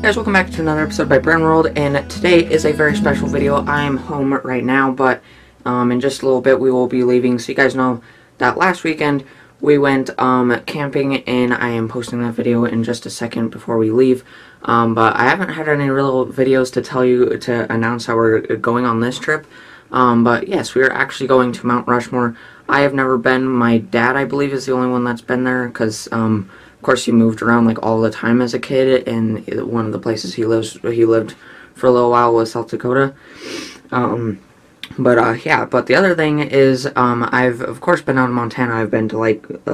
Guys, welcome back to another episode by Brown World, and today is a very special video. I'm home right now, but in just a little bit we will be leaving. So you guys know that last weekend we went camping, and I am posting that video in just a second before we leave. But I haven't had any real videos to tell you to announce how we're going on this trip. But yes, we are actually going to Mount Rushmore. I have never been. My dad, I believe, is the only one that's been there, because of course, he moved around like all the time as a kid, and one of the places he lived for a little while was South Dakota. Yeah, but the other thing is, I've of course been out in Montana. I've been to like a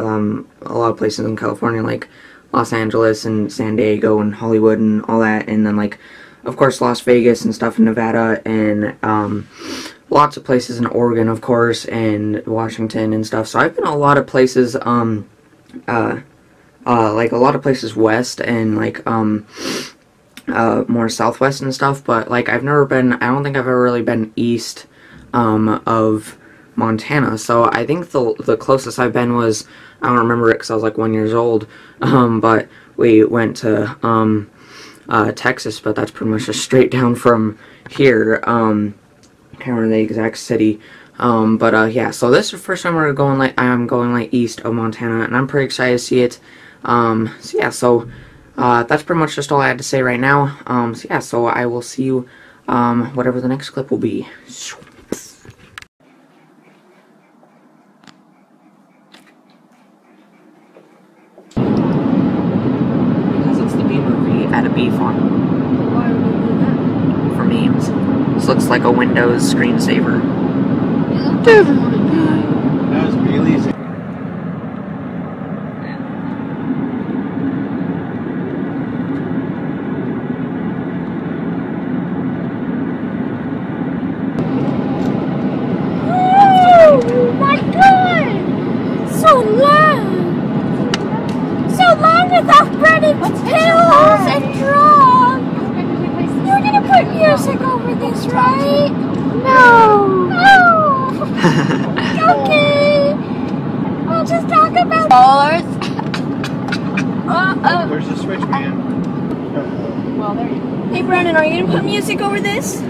lot of places in California, like Los Angeles and San Diego and Hollywood and all that, and then like of course Las Vegas and stuff in Nevada, and lots of places in Oregon, of course, and Washington and stuff. So I've been a lot of places, like a lot of places west and like more southwest and stuff, but like I've never been, I don't think I've ever really been east of Montana. So I think the closest I've been was, I don't remember it because I was like 1 year old, but we went to Texas, but that's pretty much just straight down from here. Can't remember the exact city. Yeah, so this is the first time I'm going like east of Montana, and I'm pretty excited to see it. So that's pretty much just all I had to say right now. So I will see you, whatever the next clip will be. Because it's the B movie at a bee farm. Why would you do that? For memes. This looks like a Windows screensaver. That was really easy. Oh my god! So long! So long without Brennan's pills and drugs! You're gonna put music over this, right? No! No! Okay! We'll just talk about dollars. Where's the switch, man? Well, there you go. Hey, Brennan, are you gonna put music over this?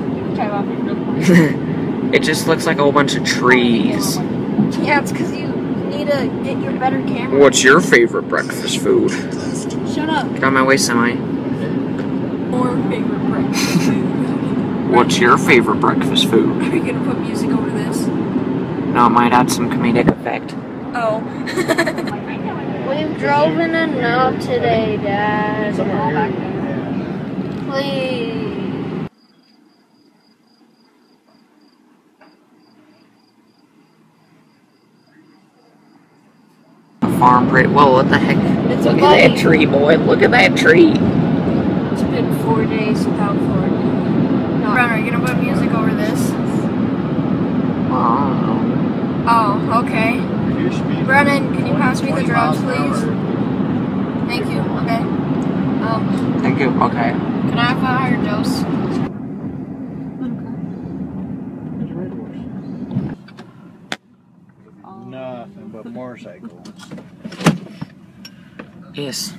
It just looks like a whole bunch of trees. Yeah, it's because you need to get your better camera. What's your favorite breakfast food? Shut up. Get on my way, Semi. More favorite breakfast food. What's your favorite breakfast food? Are you gonna put music over this? No, it might add some comedic effect. Oh. We've driven enough today, Dad. Please. Farm pretty. Whoa, what the heck? It's Look a at buggy. that tree, boy. Look at that tree. It's been 4 days without Ford. No. Brennan, are you gonna put music over this? Oh, okay. Brennan, can you pass me the drugs, please? Thank you. Okay. Thank you. Okay. Can I have a higher dose? Nothing but motorcycles. Yes.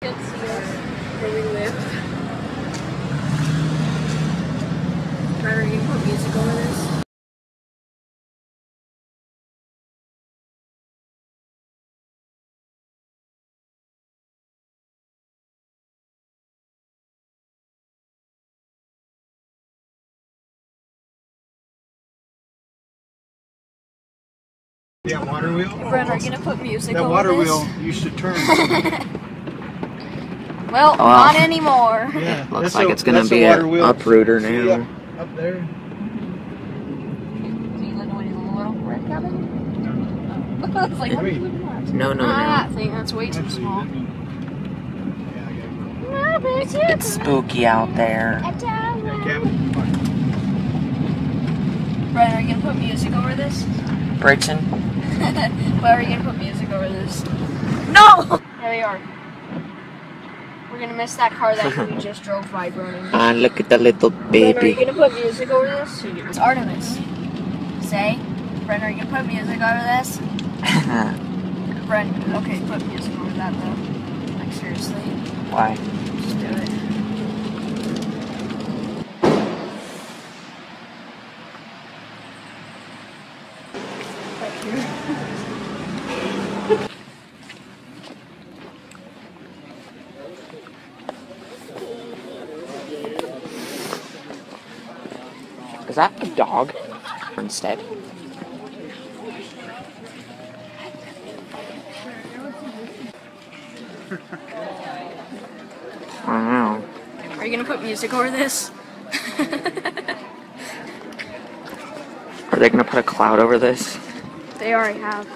Can't see us where we live. Brennan, are you gonna put music over this? Yeah, water wheel? Brennan, are you gonna put music That over water this? wheel used to turn. Well, not anymore. Yeah, Looks like it's gonna be an uprooter now. Up there. Do you live in a little red cabin? It's like, what are you looking at? No. That thing, that's way too small. No, but It's spooky out there. Brennan, are you gonna put music over this? Bryson? Why are you gonna put music over this? No! There you are. We're gonna miss that car that we just drove by, Brennan. Ah, look at the little Brennan, are you baby. gonna put music over this? It's Artemis. Say, Brennan, are you gonna put music over this? Brennan, okay, put music over that. that though. Like seriously. Why? Just do it. Is that a dog instead? Wow. Are you gonna put music over this? Are they gonna put a cloud over this? They already have.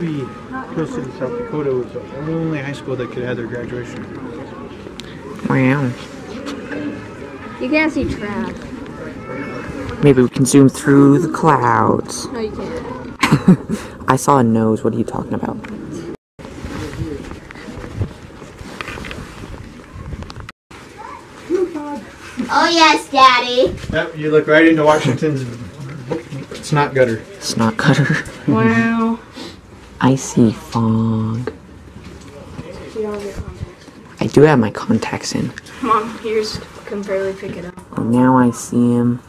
Hill City, South Dakota was the only high school that could have their graduation. Wow. You can't see trash. Maybe we can zoom through the clouds. No, you can't. I saw a nose. What are you talking about? Oh yes, Daddy. Yep, you look right into Washington's snot gutter. Snot cutter. Wow. I see fog. You don't have your contacts. I do have my contacts in. Mom, yours can barely pick it up. Oh, now I see him.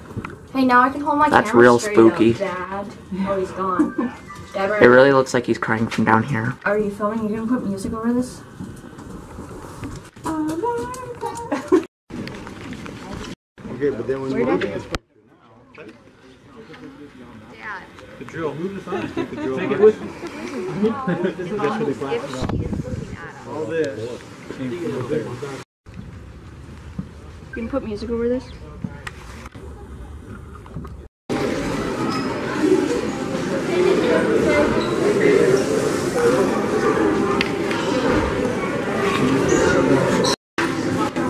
Hey, now I can hold my That's camera real straight spooky. up, Dad. Oh, he's gone. Dad, It really looks like he's crying from down here. are you filming? You gonna put music over this? Okay, but then when we look at this picture now, Dad. the drill, move this on. Take the drill. Take it with you. Guess what they blasted off? She is looking at him. All this came from over there. You can put music over this?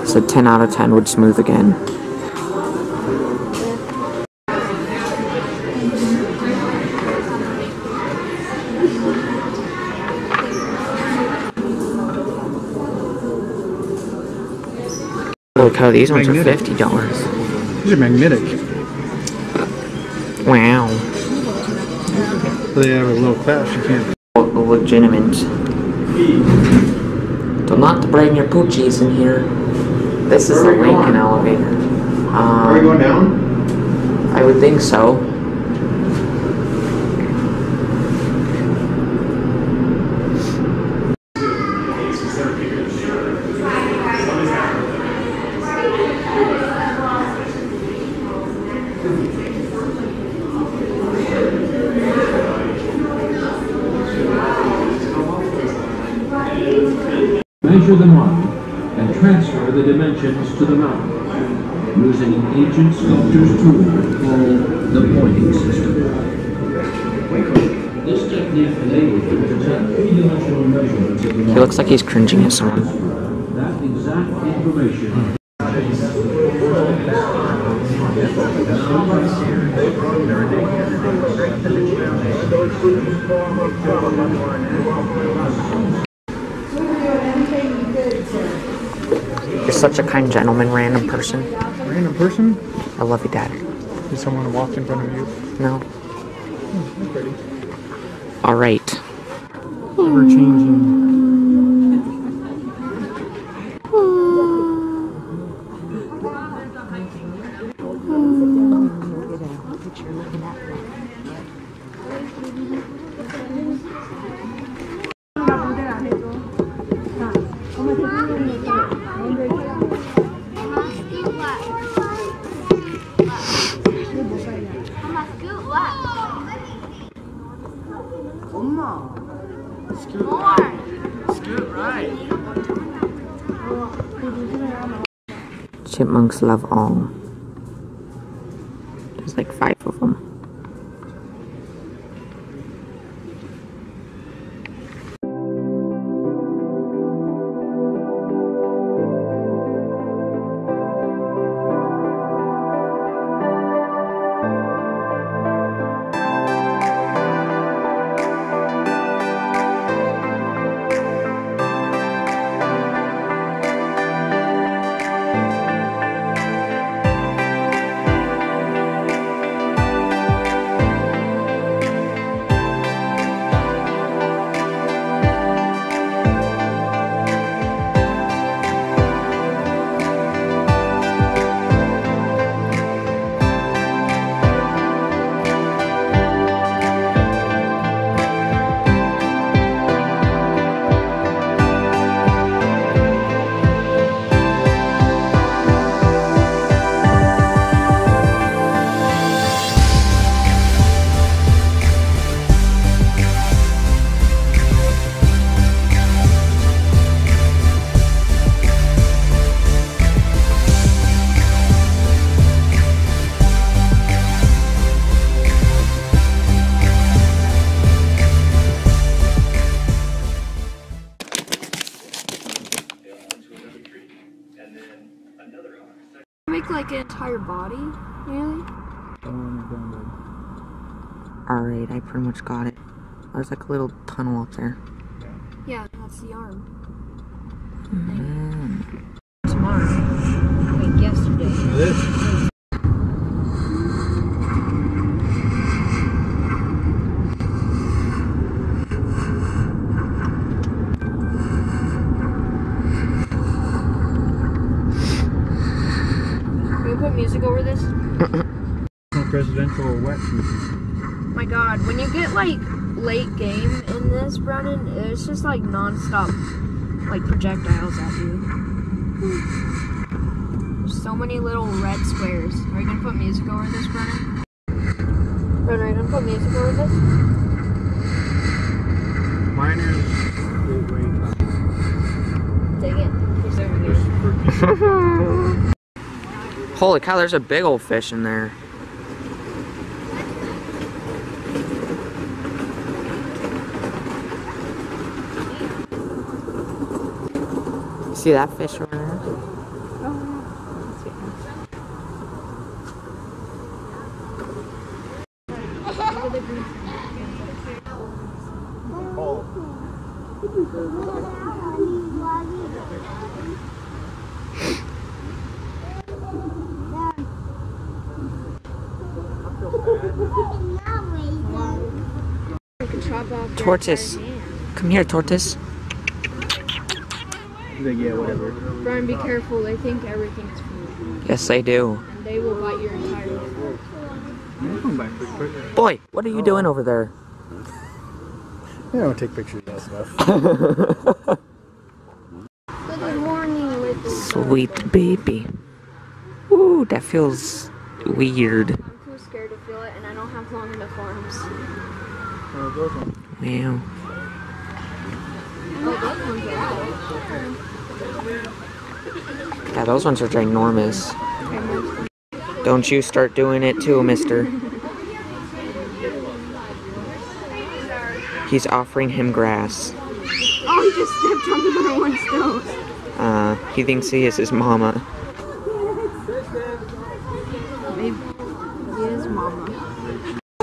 So 10 out of 10 would smooth again. Look how these ones are Magnetic. $50. These are magnetic. Wow. They have a little clasp. You can't. Legitimate. Do not bring your poochies in here. This is the Lincoln elevator. Are we going down? I would think so. Measure the model and transfer the dimensions to the mountain using an ancient sculptor's tool called the pointing system. This technique enables you to take three-dimensional measurements of the He model. looks like he's cringing at someone. That exact information. You're such a kind gentleman, random person. Random person? I love you, Dad. Did someone walk in front of you? No. That's pretty. All right. Ever changing. Chipmunks love all. There's like 5 of them. entire body, nearly. Alright, I pretty much got it. There's like a little tunnel up there. Yeah, that's the arm. Tomorrow. Like yesterday. This? Can we put music over this? No presidential wet season. My god, when you get like late game in this, Brennan, it's just like non-stop like projectiles at you. There's so many little red squares. Are you gonna put music over this, Brennan? Brennan, are you gonna put music over this? Mine is way Dang it. He's over here. Holy cow, there's a big old fish in there. See that fish over there? Tortoise. Come here, tortoise. Yeah, whatever. Brian, be careful. They think everything's food. Yes, they do. And they will bite your entire food. I'm going back pretty quick. Boy, what are you doing over there? I don't take pictures of that stuff. Good morning, little Sweet baby. Ooh, that feels weird. I'm too scared to feel it, and I don't have long enough arms. Wow. Oh, those ones are Yeah, those ones are ginormous. Don't you start doing it too, mister. He's offering him grass. Oh, he just stepped on the other one's toes. He thinks he is his mama. Maybe he is mama.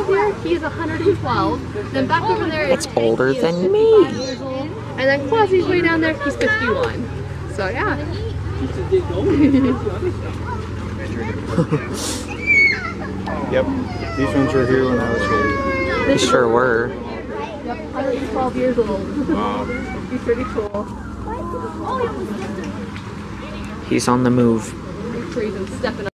Here, he's 112. Then back over there, That's older than me. years old. And then Quasi's way down there, he's 51. So yeah. Yep. These ones were here when I was here. They sure were. Yep, 112 years old. Wow. He's pretty cool. He's on the move. Make sure he's stepping up.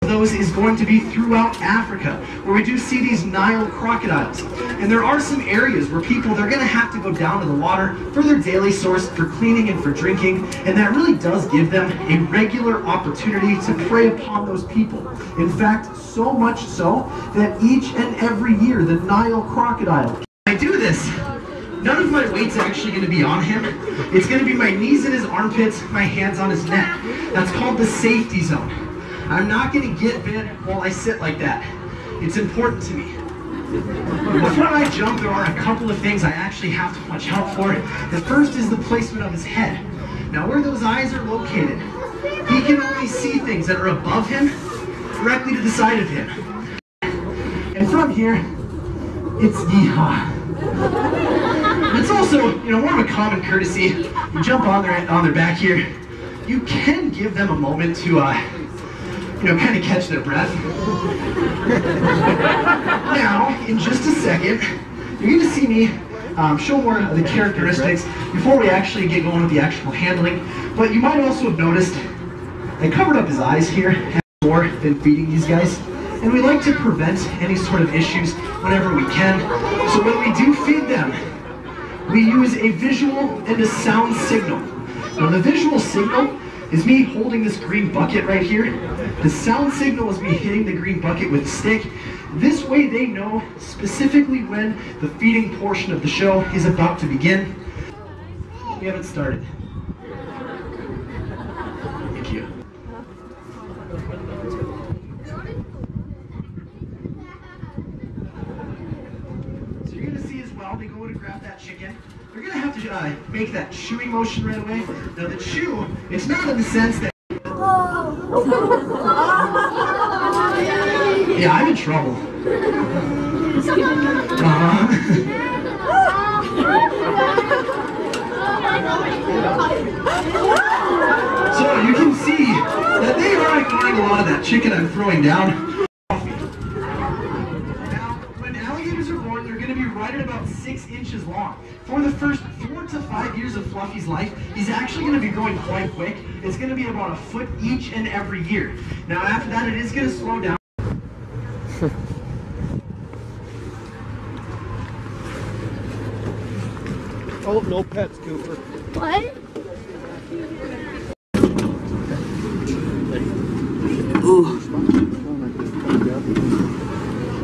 Those is going to be throughout Africa, where we do see these Nile crocodiles. And there are some areas where people, they're going to have to go down to the water for their daily source, for cleaning and for drinking, and that really does give them a regular opportunity to prey upon those people. In fact, so much so that each and every year, the Nile crocodile, I do this, none of my weight's actually going to be on him. It's going to be my knees in his armpits, my hands on his neck. That's called the safety zone. I'm not going to get bit while I sit like that. It's important to me. Before I jump, there are a couple of things I actually have to watch out for. The first is the placement of his head. Now, where those eyes are located, he can only see things that are above him, directly to the side of him. And from here, it's yeehaw. It's also, more of a common courtesy. You jump on their back here. You can give them a moment to, kind of catch their breath. Now, in just a second, you're going to see me show more of the characteristics before we actually get going with the actual handling. But you might also have noticed I covered up his eyes here more than feeding these guys. And we like to prevent any sort of issues whenever we can. So when we do feed them, we use a visual and a sound signal. Now the visual signal is me holding this green bucket right here. The sound signal is me hitting the green bucket with a stick. This way they know specifically when the feeding portion of the show is about to begin. We haven't started. Thank you. you're going to see as well, they go to grab that chicken. They're going to have to make that chewing motion right away. Now the chew, it's not in the sense that... Yeah, I'm in trouble. So you can see that they are ignoring a lot of that chicken I'm throwing down. Alligators are born, they're going to be right at about 6 inches long. For the first 4 to 5 years of Fluffy's life, he's actually going to be growing quite quick. It's going to be about a foot each and every year. Now after that, it is going to slow down. Oh, no pets, Cooper. What?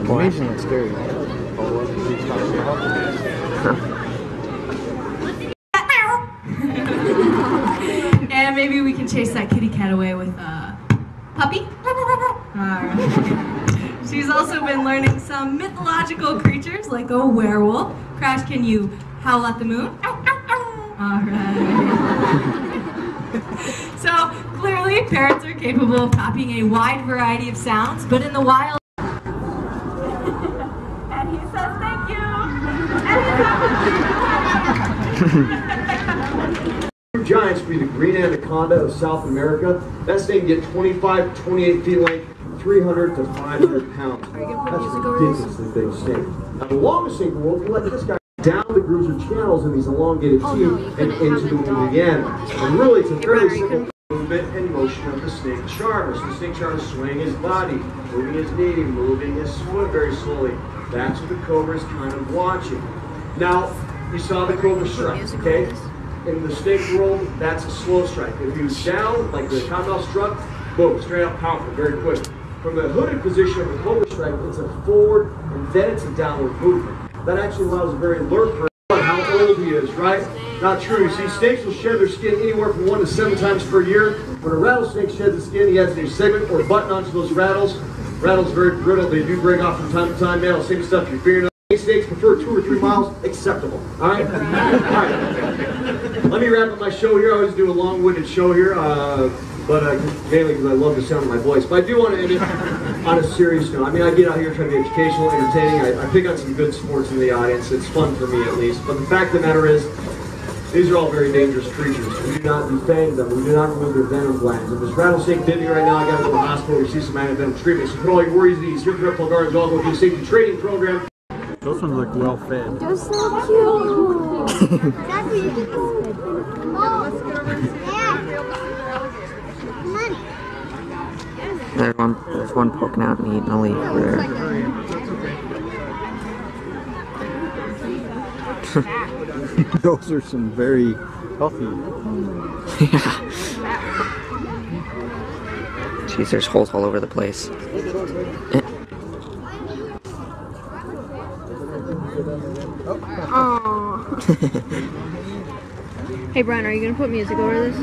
Amazingly scary. And maybe we can chase that kitty cat away with a puppy. Alright. She's also been learning some mythological creatures like a werewolf. Crash, can you howl at the moon? Alright. So clearly parrots are capable of copying a wide variety of sounds, but in the wild... And he says thank you! Giants would be the green anaconda of South America. That snake can get 25 to 28 feet length, 300 to 500 pounds. That's a ridiculously big snake. Now the longest snake in the world, you let this guy down the grooves or channels in these elongated teeth and into the wound again. And really, it's a fairly simple movement and motion of the snake charmer. So the snake charmer is swaying his body, moving his knee, moving his foot very slowly. That's what the cobra is kind of watching. Now, you saw the cobra strike, okay? In the snake world, that's a slow strike. If he was down, like the cottonmouth struck, boom, straight up powerful, very quick. From the hooded position of the cobra strike, it's a forward and then it's a downward movement. That actually allows a very alert person on how old he is, right? Not true. You see, snakes will shed their skin anywhere from 1 to 7 times per year. When a rattlesnake sheds its skin, he adds a new segment or button onto those rattles. Rattles are very brittle. They do break off from time to time. Man, same stuff. You're figuring out. Snakes prefer 2 or 3 miles. Acceptable. All right? All right. Let me wrap up my show here. I always do a long-winded show here, mainly because I love the sound of my voice. But I do want to end it on a serious note. I mean, I get out here trying to be educational, entertaining. I pick on some good sports in the audience. It's fun for me, at least. But the fact of the matter is, these are all very dangerous creatures. We do not defang them. We do not remove their venom glands. If this rattlesnake bit me right now, I got to go to the hospital to receive some anti-venom treatment. So put all your worries at ease. Here at the Reptile Gardens, all go through the safety training program. Those ones look well fed. They're so cute. There's one poking out and eating a leaf over there. Those are some very healthy. Yeah. Jeez, there's holes all over the place. Oh. Hey Brian, are you gonna put music over this?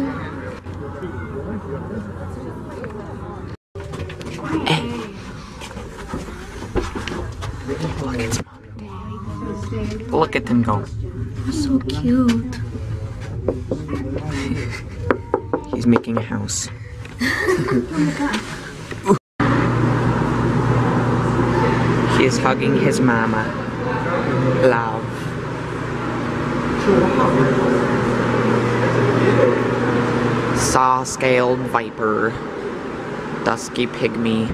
Look at them go. So cute. He's making a house. He is hugging his mama. Love. Saw-scaled viper. Dusky pygmy.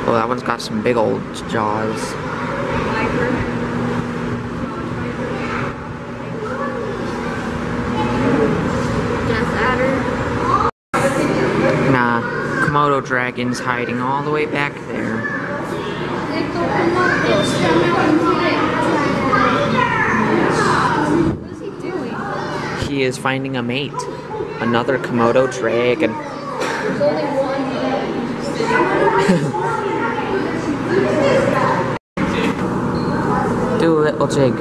Oh, that one's got some big old jaws. Nah, Komodo dragon's hiding all the way back there. He is finding a mate. Another Komodo dragon. Do a little jig.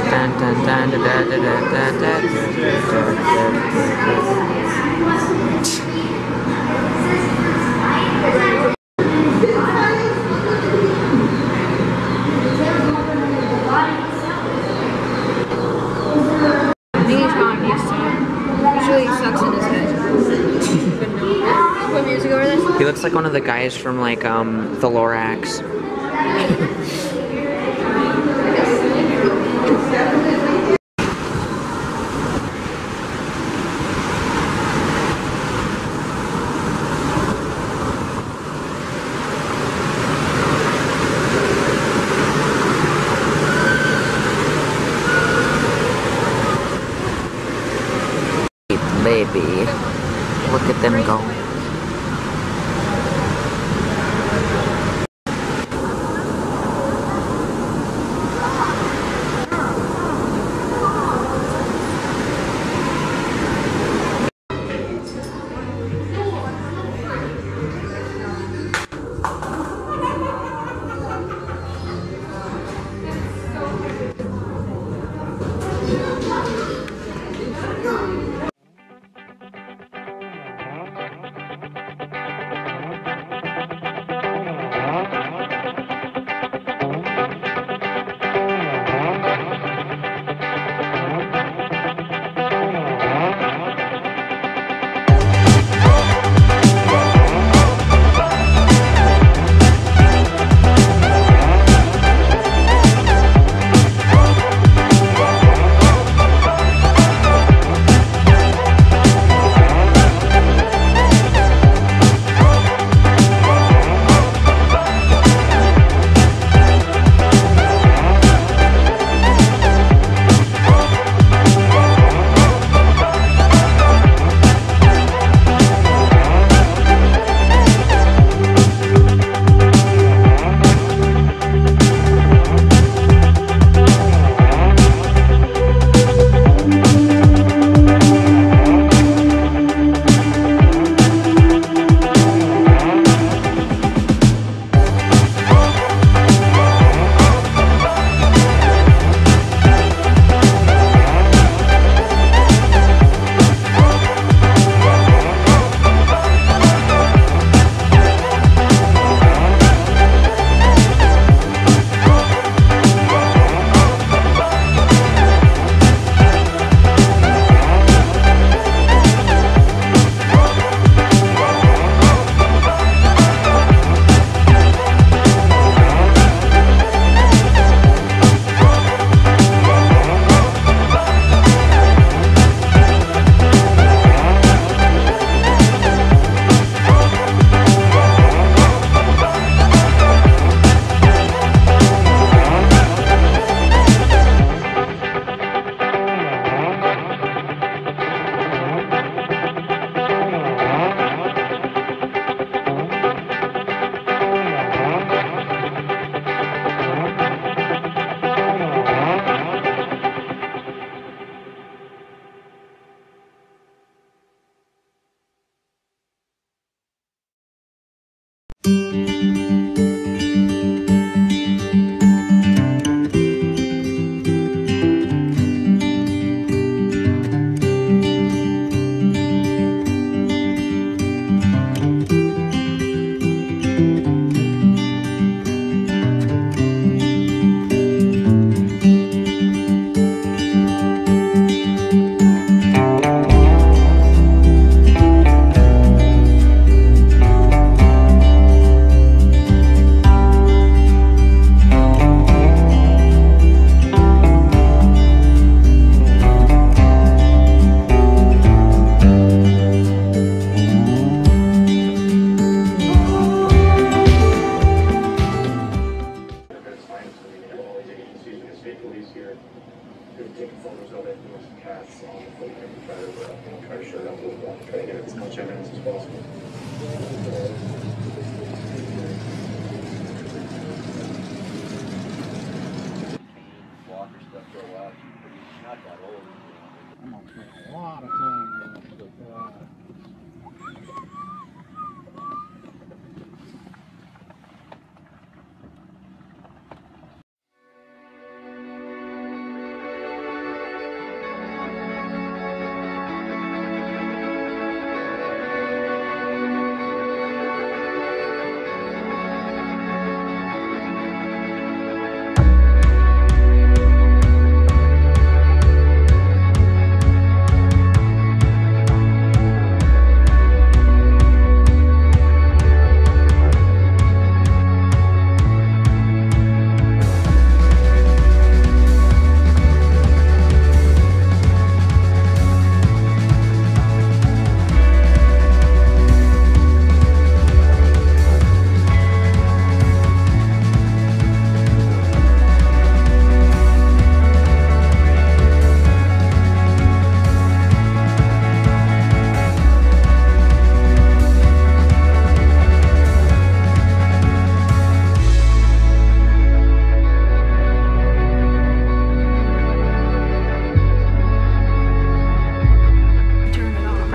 Dun, dun, dun, dun, dun, dun, dun, dun, dun, dun. like one of the guys from like the Lorax. Baby, look at them go.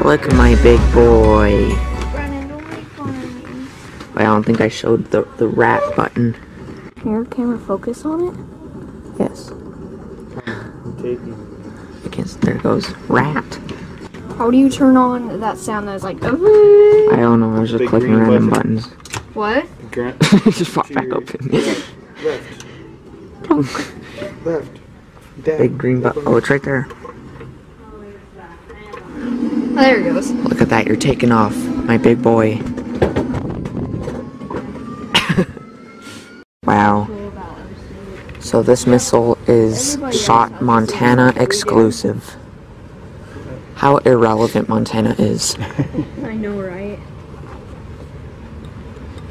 Look at my big boy. Brennan, don't make fun of me. Wait, I don't think I showed the rat button. Here, camera focus on it. Yes. Taking. I guess there it goes. Rat. How do you turn on that sound that's like, I don't know, I was just Big clicking green random button. buttons. what? Grant. Just pop back open. Left. Left. Down. Big green button. Oh, it's right there. Oh, there it goes. Look at that, you're taking off, my big boy. Wow. So this missile is shot Montana exclusive. How irrelevant Montana is. I know, right?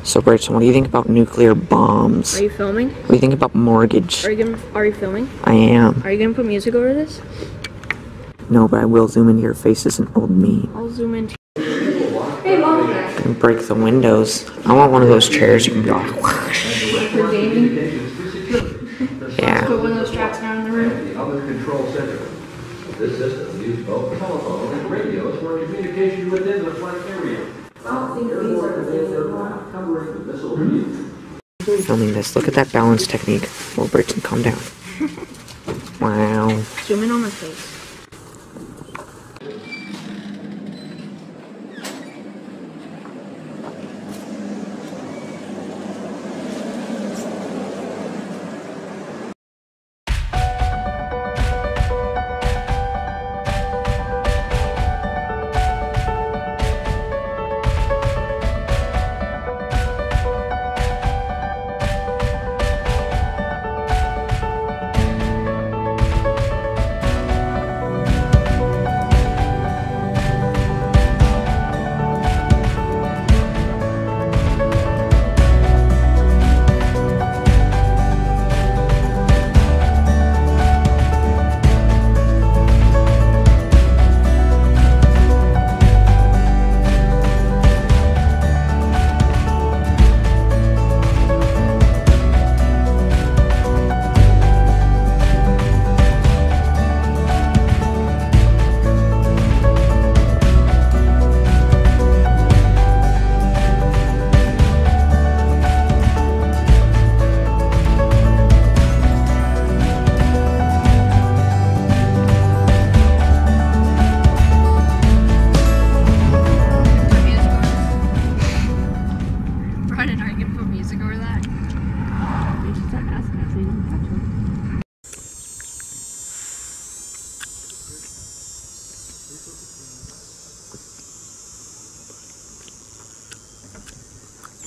So Bridget, what do you think about nuclear bombs? Are you filming? What do you think about mortgage? Are you filming? I am. Are you gonna put music over this? No, but I will zoom into your face as an old me. I'll zoom in. Hey, Mom. And break the windows. I want one of those chairs you can go. For gaming. Yeah. Put one of those straps down in the room. The other control center. This system uses both telephone and radios for communication within the flight area. Covering the missile view. Filming this. Look at that balance technique. Well, Bridget, calm down. Wow. Zoom in on my face.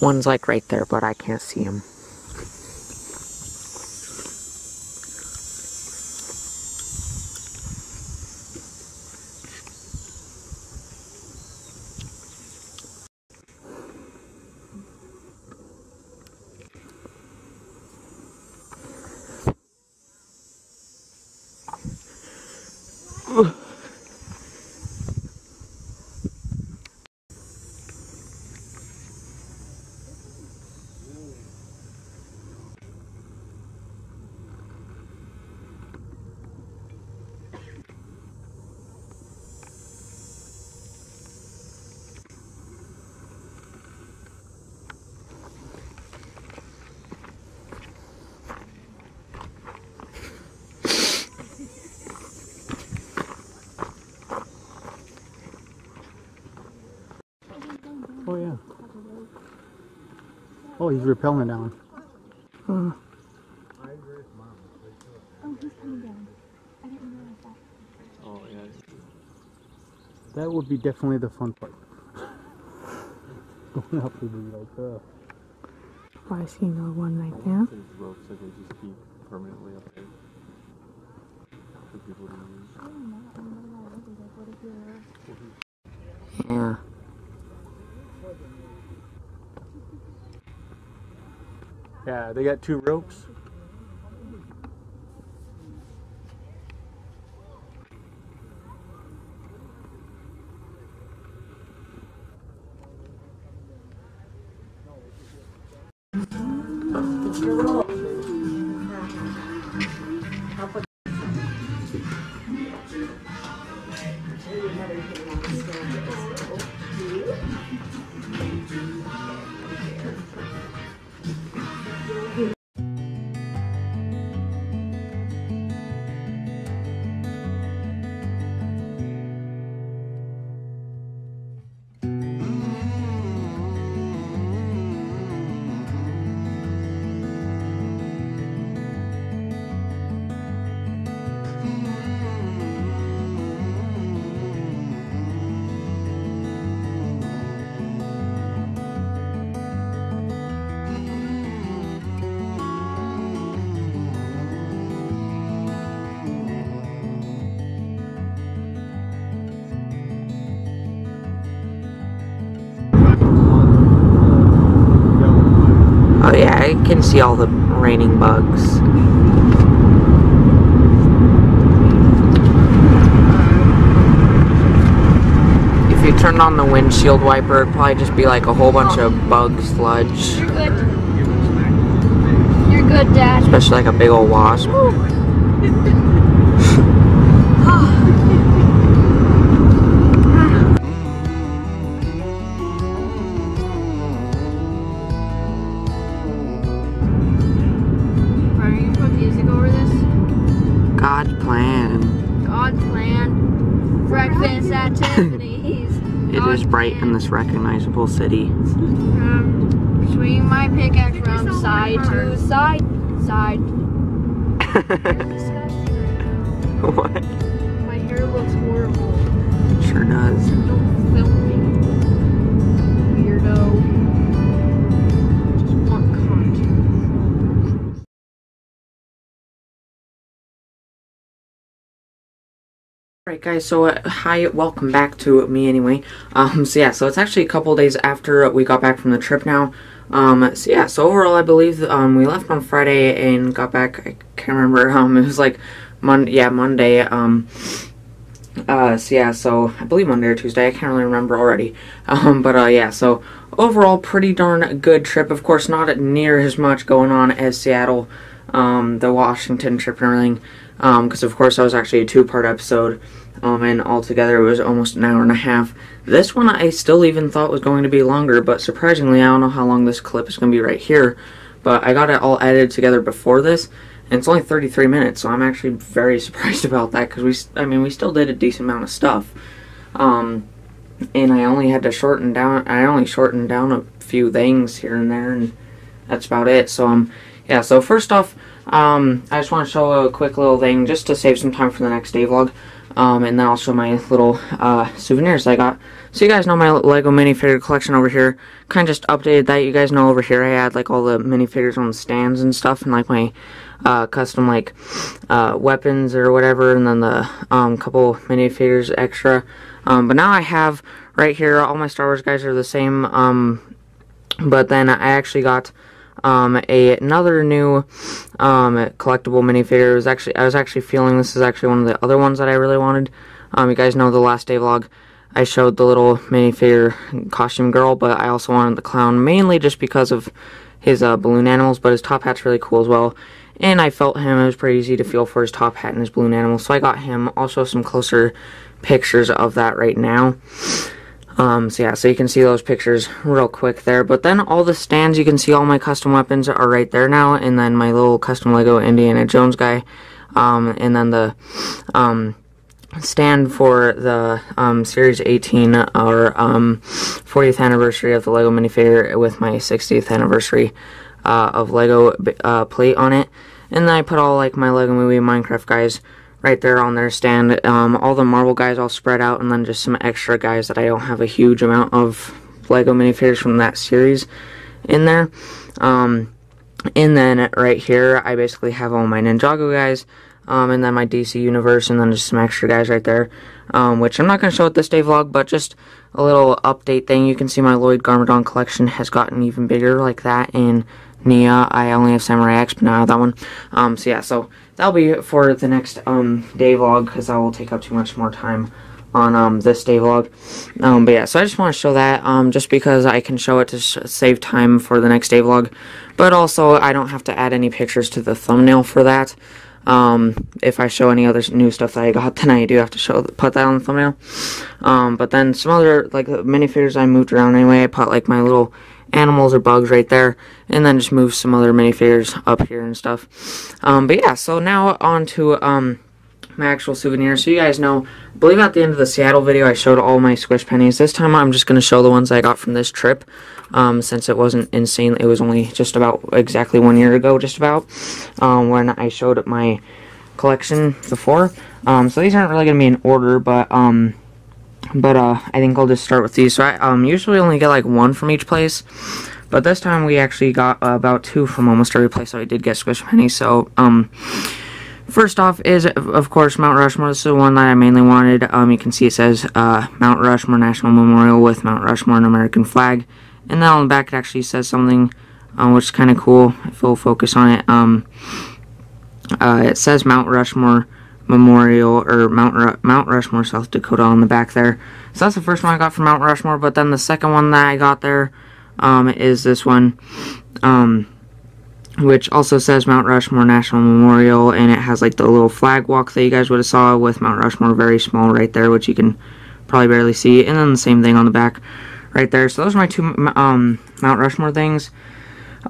One's like right there, but I can't see him. Oh yeah. Oh, he's rappelling down. Oh, he's coming down. I didn't realize that. Oh yeah. That would be definitely the fun part. Going up would be like, Oh, I see another one right there. There's ropes that they just keep permanently up there for people to use. Yeah. Yeah, they got 2 ropes. Oh yeah, I can see all the raining bugs. If you turned on the windshield wiper, it'd probably just be like a whole bunch of bug sludge. You're good. You're good, Dad. Especially like a big old wasp. Are you gonna put music over this? God's plan. God's plan. Breakfast activities. It is bright in this recognizable city. Swing my pickaxe from side to side. Side. What? My hair looks horrible. Sure does. Don't film me. Weirdo. Just want content. Alright guys, so hi, welcome back to me anyway. So it's actually a couple days after we got back from the trip now. So overall I believe we left on Friday and got back, I can't remember, it was like Monday, so I believe Monday or Tuesday, I can't really remember already. So overall pretty darn good trip. Of course not near as much going on as Seattle, the Washington trip and everything. Because of course that was actually a two-part episode, and altogether it was almost an hour and a half. This one I still even thought was going to be longer, but surprisingly I don't know how long this clip is going to be right here, but I got it all edited together before this, and it's only 33 minutes, so I'm actually very surprised about that, because we still did a decent amount of stuff, and I only had to shortened down a few things here and there, and that's about it. So so first off, I just want to show a quick little thing just to save some time for the next day vlog, and then I'll show my little souvenirs I got. So you guys know my Lego minifigure collection over here. Kind of just updated that. You guys know over here I had like all the minifigures on the stands and stuff, and like my custom like weapons or whatever, and then the couple minifigures extra. But now I have right here all my Star Wars guys are the same. But then I actually got another new collectible minifigure. I was actually feeling this is actually one of the other ones that I really wanted. You guys know the last day vlog I showed the little minifigure costume girl, but I also wanted the clown mainly just because of his balloon animals, but his top hat's really cool as well. And I felt him, it was pretty easy to feel for his top hat and his balloon animals, so I got him. Also some closer pictures of that right now. So you can see those pictures real quick there. But then all the stands, you can see all my custom weapons are right there now. And then my little custom Lego Indiana Jones guy. And then the stand for the Series 18 or 40th anniversary of the Lego minifigure with my 60th anniversary of Lego plate on it. And then I put all like my Lego Movie Minecraft guys right there on their stand. All the Marvel guys all spread out, and then just some extra guys that I don't have a huge amount of Lego minifigures from that series in there. And then right here I basically have all my Ninjago guys, and then my DC Universe, and then just some extra guys right there, which I'm not going to show at this day vlog, but just a little update thing. You can see my Lloyd Garmadon collection has gotten even bigger like that. In Nia, I only have Samurai X, but now I have that one. So that'll be for the next day vlog, because that will take up too much more time on this day vlog. So I just want to show that just because I can show it to save time for the next day vlog, but also I don't have to add any pictures to the thumbnail for that. If I show any other new stuff that I got, then I do have to put that on the thumbnail. But then some other like minifigures I moved around anyway. I put like my little animals or bugs right there, and then just move some other minifigures up here and stuff. So now on to my actual souvenirs. So you guys know, I believe at the end of the Seattle video I showed all my squish pennies. This time I'm just going to show the ones I got from this trip, since it wasn't insane. It was only just about exactly 1 year ago, just about, when I showed my collection before. So these aren't really going to be in order, but I think I'll just start with these. So I usually only get like one from each place, but this time we actually got about two from almost every place that I did get squish pennies. So first off is, of course, Mount Rushmore. This is the one that I mainly wanted. You can see it says Mount Rushmore National Memorial with Mount Rushmore and American flag, and then on the back it actually says something which is kind of cool. If we'll focus on it, it says Mount Rushmore Memorial, or Mount Rushmore, South Dakota on the back there. So that's the first one I got from Mount Rushmore. But then the second one that I got there is this one, which also says Mount Rushmore National Memorial, and it has like the little flag walk that you guys would have saw with Mount Rushmore very small right there, which you can probably barely see, and then the same thing on the back right there. So those are my two Mount Rushmore things.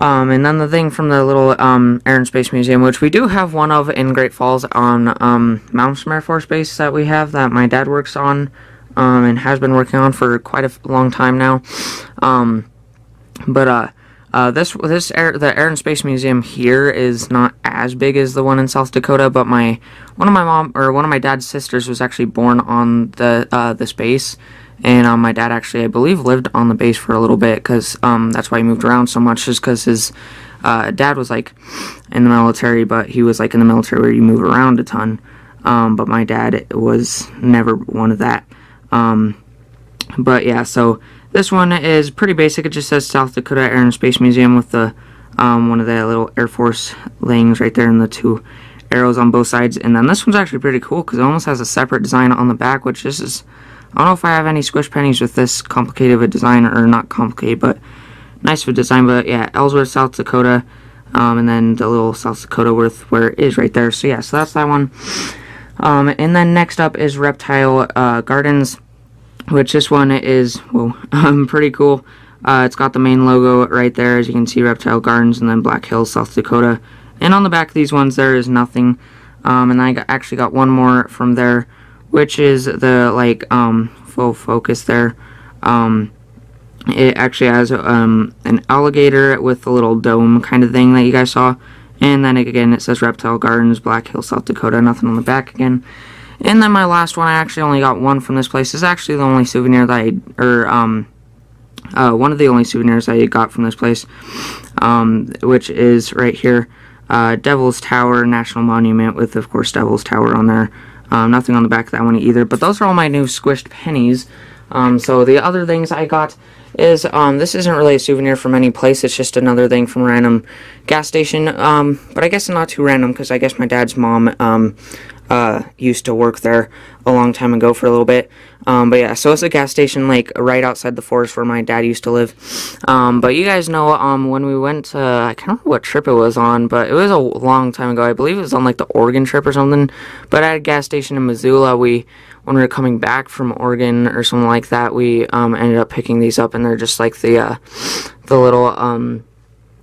And then the thing from the little Air and Space Museum, which we do have one of in Great Falls on Malmstrom Air Force Base that we have, that my dad works on and has been working on for quite a long time now. The Air and Space Museum here is not as big as the one in South Dakota, but one of my dad's sisters was actually born on this base. And my dad actually, I believe, lived on the base for a little bit, because that's why he moved around so much, just because his dad was like in the military, but he was like in the military where you move around a ton. But my dad was never one of that. But yeah, so this one is pretty basic. It just says South Dakota Air and Space Museum with the one of the little Air Force things right there and the two arrows on both sides. And then this one's actually pretty cool because it almost has a separate design on the back, which this is, I don't know if I have any squish pennies with this complicated of a design, or not complicated, but nice of a design. But yeah, Ellsworth, South Dakota, and then the little South Dakota where it is right there. So yeah, so that's that one. And then next up is Reptile Gardens, which this one is, whoa, pretty cool. It's got the main logo right there, as you can see, Reptile Gardens, and then Black Hills, South Dakota. And on the back of these ones, there is nothing. And I actually got one more from there, which is the, like, full focus there. It actually has an alligator with a little dome kind of thing that you guys saw. And then again, it says Reptile Gardens, Black Hills, South Dakota, nothing on the back again. And then my last one, I actually only got one from this place. This is actually the only souvenir that one of the only souvenirs I got from this place, which is right here, Devil's Tower National Monument, with, of course, Devil's Tower on there. Nothing on the back of that one either, but those are all my new squished pennies. So the other things I got is, this isn't really a souvenir from any place, it's just another thing from a random gas station, but I guess not too random, because I guess my dad's mom, used to work there a long time ago for a little bit. But yeah, so it's a gas station like right outside the forest where my dad used to live. But you guys know, when we went to, I can't remember what trip it was on, but it was a long time ago. I believe it was on like the Oregon trip or something. But at a gas station in Missoula, when we were coming back from Oregon or something like that, we ended up picking these up, and they're just like the little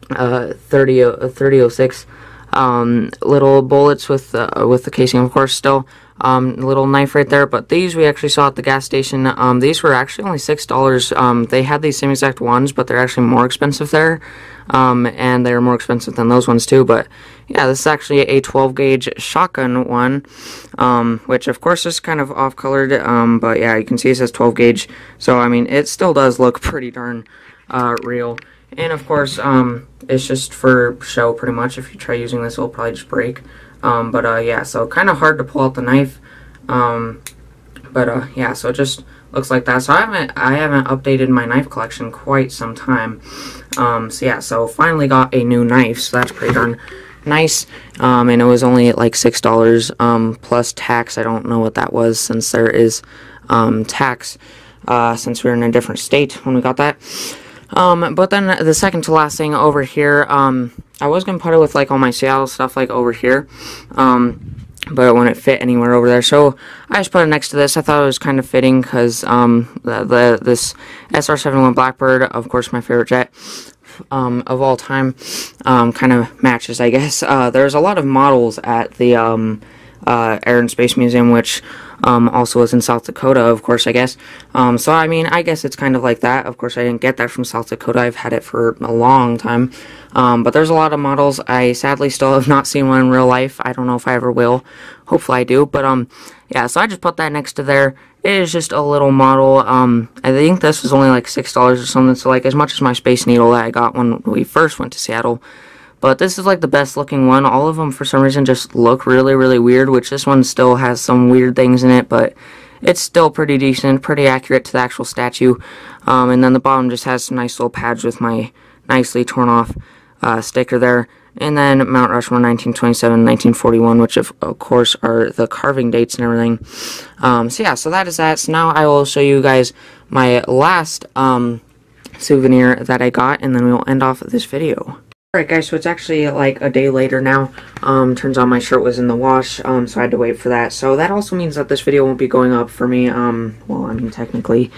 3006 little bullets with the casing, of course, still. Little knife right there, but these we actually saw at the gas station. These were actually only $6. They had these same exact ones, but they're actually more expensive there, and they're more expensive than those ones too. But yeah, this is actually a 12 gauge shotgun one, which of course is kind of off colored, but yeah, you can see it says 12 gauge, so I mean it still does look pretty darn real. And of course, it's just for show pretty much. If you try using this, it'll probably just break. Yeah, so kind of hard to pull out the knife. Yeah, so it just looks like that. So I haven't updated my knife collection quite some time. So yeah, so finally got a new knife, so that's pretty darn nice. And it was only like $6 plus tax. I don't know what that was, since there is tax, since we were in a different state when we got that. But then the second to last thing over here, I was going to put it with like all my Seattle stuff like over here, but it wouldn't fit anywhere over there, so I just put it next to this. I thought it was kind of fitting, because this SR-71 Blackbird, of course my favorite jet of all time, kind of matches, I guess. There's a lot of models at the Air and Space Museum, which also is in South Dakota, of course, I guess. So, I mean, I guess it's kind of like that. Of course, I didn't get that from South Dakota. I've had it for a long time. But there's a lot of models. I sadly still have not seen one in real life. I don't know if I ever will. Hopefully I do. But, yeah, so I just put that next to there. It is just a little model. I think this was only like $6 or something. So, like, as much as my Space Needle that I got when we first went to Seattle. But this is like the best looking one. All of them for some reason just look really, really weird, which this one still has some weird things in it, but it's still pretty decent, pretty accurate to the actual statue. And then the bottom just has some nice little pads with my nicely torn off sticker there. And then Mount Rushmore 1927, 1941, which of course are the carving dates and everything. So yeah, so that is that. So now I will show you guys my last souvenir that I got, and then we will end off this video. Alright guys, so it's actually like a day later now. Turns out my shirt was in the wash, so I had to wait for that. So that also means that this video won't be going up for me, well, I mean, technically,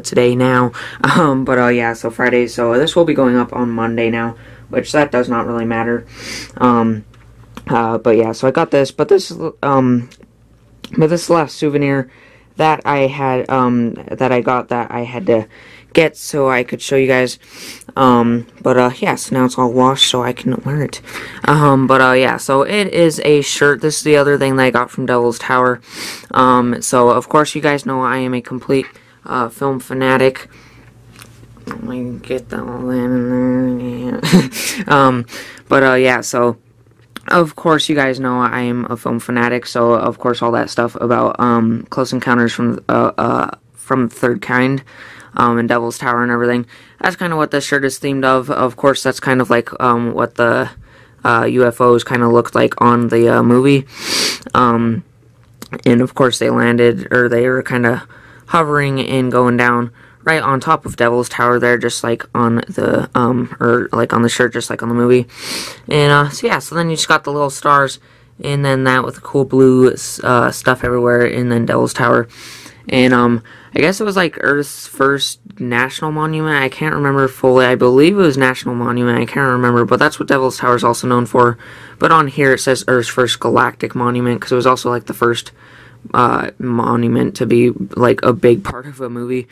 today now. Yeah, so Friday, so this will be going up on Monday now, which that does not really matter. But yeah, so I got this, but this last souvenir that I had, that I got that I had to get so I could show you guys. Yeah, so now it's all washed so I can wear it. Yeah, so it is a shirt. This is the other thing that I got from Devil's Tower. So of course you guys know I am a complete film fanatic. Let me get that all in there. Yeah, so of course you guys know I am a film fanatic, so of course all that stuff about Close Encounters from the Third Kind and Devil's Tower and everything, that's kind of what this shirt is themed of. Of course that's kind of like what the UFOs kind of looked like on the movie, and of course they landed, or they were kind of hovering and going down right on top of Devil's Tower there, just like on the, or like on the shirt, just like on the movie. And, so yeah, so then you just got the little stars, and then that with the cool blue, stuff everywhere, and then Devil's Tower. And, I guess it was like Earth's first national monument. I can't remember fully. I believe it was national monument. I can't remember, but that's what Devil's Tower is also known for. But on here it says Earth's first galactic monument, because it was also like the first monument to be like a big part of a movie,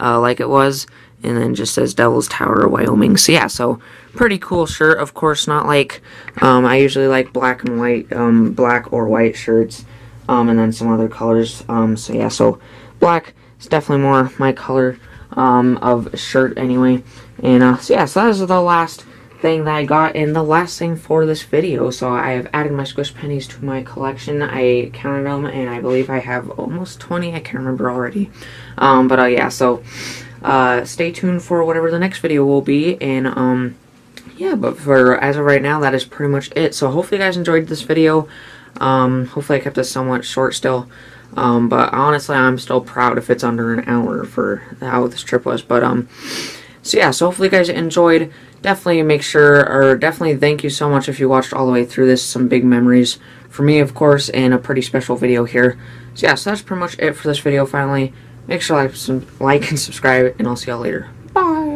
like it was. And then just says Devil's Tower, Wyoming. So yeah, so pretty cool shirt. Of course, not like I usually like black and white, black or white shirts, and then some other colors. So yeah, so black is definitely more my color of shirt anyway. And so yeah, so that is the last thing that I got, and the last thing for this video. So I have added my squish pennies to my collection. I counted them, and I believe I have almost 20. I can't remember already. Yeah, so stay tuned for whatever the next video will be. And yeah, but for as of right now, that is pretty much it. So hopefully you guys enjoyed this video. Hopefully I kept this somewhat short still. But honestly, I'm still proud if it's under an hour for how this trip was. So yeah, so hopefully you guys enjoyed. Definitely make sure, or definitely thank you so much if you watched all the way through this. Some big memories for me, of course, and a pretty special video here. So yeah, so that's pretty much it for this video finally. Make sure to like and subscribe, and I'll see y'all later. Bye!